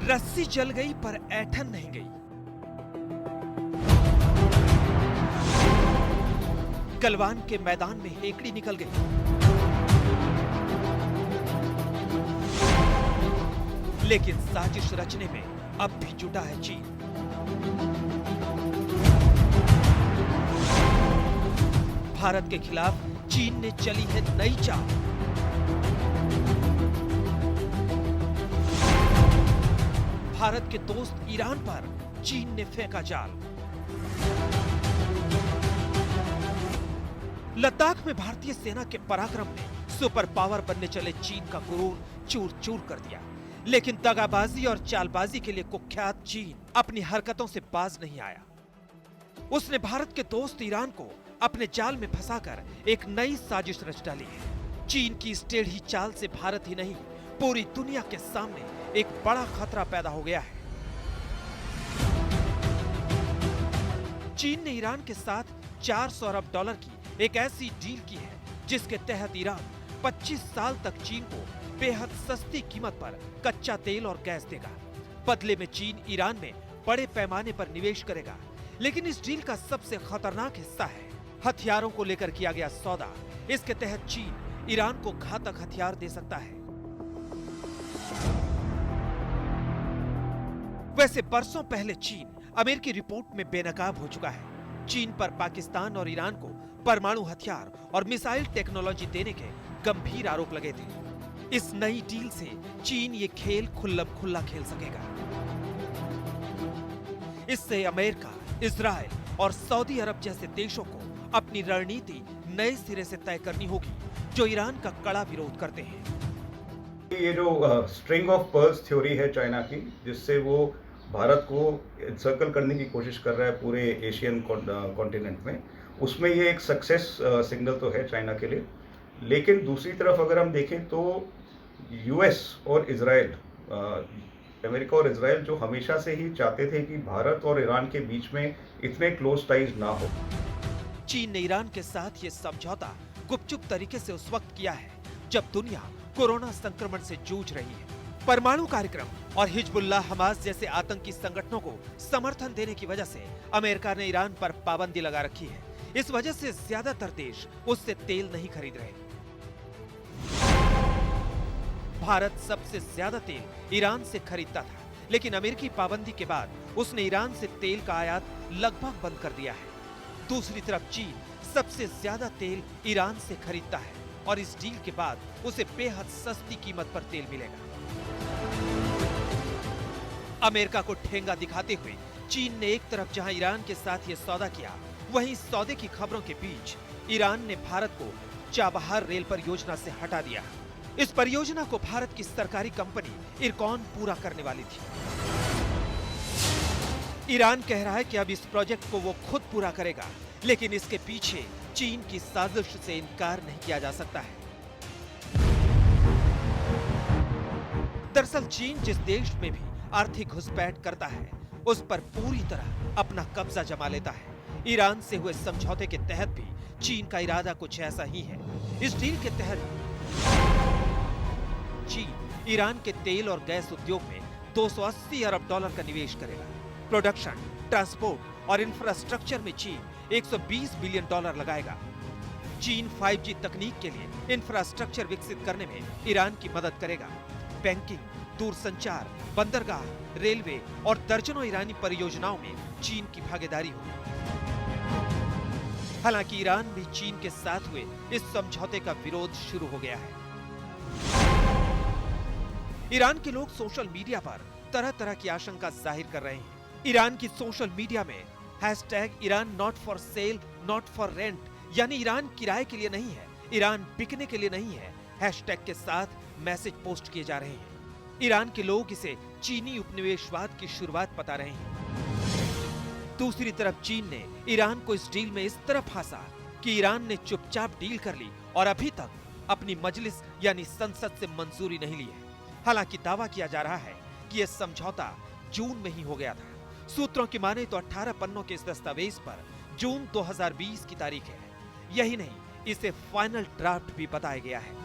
रस्सी जल गई पर ऐठन नहीं गई। गलवान के मैदान में हेकड़ी निकल गई। लेकिन साजिश रचने में अब भी जुटा है चीन। भारत के खिलाफ चीन ने चली है नई चाल। भारत के दोस्त ईरान पर चीन ने फेंका जाल। लद्दाख में भारतीय सेना के पराक्रम ने सुपर पावर बनने चले चीन का गुरूर चूर चूर कर दिया। लेकिन दगाबाजी और चालबाजी के लिए कुख्यात चीन अपनी हरकतों से बाज नहीं आया। उसने भारत के दोस्त ईरान को अपने जाल में फंसाकर एक नई साजिश रच डाली है। चीन की इस टेढ़ी चाल से भारत ही नहीं, पूरी दुनिया के सामने एक बड़ा खतरा पैदा हो गया है। चीन ने ईरान के साथ 400 अरब डॉलर की एक ऐसी डील की है जिसके तहत ईरान 25 साल तक चीन को बेहद सस्ती कीमत पर कच्चा तेल और गैस देगा। बदले में चीन ईरान में बड़े पैमाने पर निवेश करेगा। लेकिन इस डील का सबसे खतरनाक हिस्सा है हथियारों को लेकर किया गया सौदा। इसके तहत चीन ईरान को घातक हथियार दे सकता है। वैसे बरसों पहले चीन अमेरिकी रिपोर्ट में बेनकाब हो चुका है। चीन पर पाकिस्तान और ईरान को परमाणु हथियार और मिसाइल टेक्नोलॉजी देने के गंभीर आरोप लगे थे। इस नई डील से चीन ये खेल खुल्लम खुल्ला खेल सकेगा। इससे अमेरिका, इजराइल और सऊदी अरब जैसे देशों को अपनी रणनीति नए सिरे से तय करनी होगी, जो ईरान का कड़ा विरोध करते हैं। ये जो स्ट्रिंग ऑफ पर्ल्स थ्योरी है चाइना की, जिससे वो भारत को सर्कल करने की कोशिश कर रहा है पूरे एशियन कॉन्टिनेंट में, उसमें ये एक सक्सेस सिग्नल तो है चाइना के लिए। लेकिन दूसरी तरफ अगर हम देखें तो यूएस और इजराइल, अमेरिका और इजराइल जो हमेशा से ही चाहते थे कि भारत और ईरान के बीच में इतने क्लोज टाइज ना हो। चीन ने ईरान के साथ ये समझौता गुपचुप तरीके से उस वक्त किया है जब दुनिया कोरोना संक्रमण से जूझ रही है। परमाणु कार्यक्रम और हिजबुल्लाह हमास जैसे आतंकी संगठनों को समर्थन देने की वजह से अमेरिका ने ईरान पर पाबंदी लगा रखी है। इस वजह से ज्यादातर देश उससे तेल नहीं खरीद रहे। भारत सबसे ज्यादा तेल ईरान से खरीदता था, लेकिन अमेरिकी पाबंदी के बाद उसने ईरान से तेल का आयात लगभग बंद कर दिया है। दूसरी तरफ चीन सबसे ज्यादा तेल ईरान से खरीदता है और इस डील के बाद उसे बेहद सस्ती कीमत पर तेल मिलेगा। अमेरिका को ठेंगा दिखाते हुए चीन ने एक तरफ जहां ईरान के साथ ये सौदा किया, वहीं इस सौदे की खबरों के बीच ईरान ने भारत को चाबहार रेल परियोजना से हटा दिया। इस परियोजना को भारत की सरकारी कंपनी इरकॉन पूरा करने वाली थी। ईरान कह रहा है कि अब इस प्रोजेक्ट को वो खुद पूरा करेगा, लेकिन इसके पीछे चीन की साजिश से इनकार नहीं किया जा सकता है। दरअसल चीन जिस देश में भी आर्थिक घुसपैठ करता है, उस पर पूरी तरह अपना कब्जा जमा लेता है। ईरान से हुए समझौते के तहत भी चीन का इरादा कुछ ऐसा ही है। इस डील के तहत चीन ईरान के तेल और गैस उद्योग में 280 अरब डॉलर का निवेश करेगा। प्रोडक्शन, ट्रांसपोर्ट और इंफ्रास्ट्रक्चर में चीन 120 बिलियन डॉलर लगाएगा। चीन 5G तकनीक के लिए इंफ्रास्ट्रक्चर विकसित करने में ईरान की मदद करेगा। बैंकिंग, दूरसंचार, बंदरगाह, रेलवे और दर्जनों ईरानी परियोजनाओं में चीन की भागीदारी होगी। हालांकि ईरान भी चीन के साथ हुए इस समझौते का विरोध शुरू हो गया है। ईरान के लोग सोशल मीडिया पर तरह तरह की आशंका जाहिर कर रहे हैं। ईरान की सोशल मीडिया में #Iran not for sale not for rent, यानी ईरान किराए के लिए नहीं है, ईरान बिकने के लिए नहीं है, हैशटैग के साथ मैसेज पोस्ट किए जा रहे हैं। ईरान के लोग इसे चीनी उपनिवेशवाद की शुरुआत बता रहे हैं। दूसरी तरफ चीन ने ईरान को इस डील में इस तरह फंसा कि ईरान ने चुपचाप डील कर ली और अभी तक अपनी मजलिस यानी संसद से मंजूरी नहीं ली है। हालांकि दावा किया जा रहा है कि यह समझौता जून में ही हो गया था। सूत्रों की माने तो 18 पन्नों के इस दस्तावेज पर जून 2020 की तारीख है। यही नहीं, इसे फाइनल ड्राफ्ट भी बताया गया है।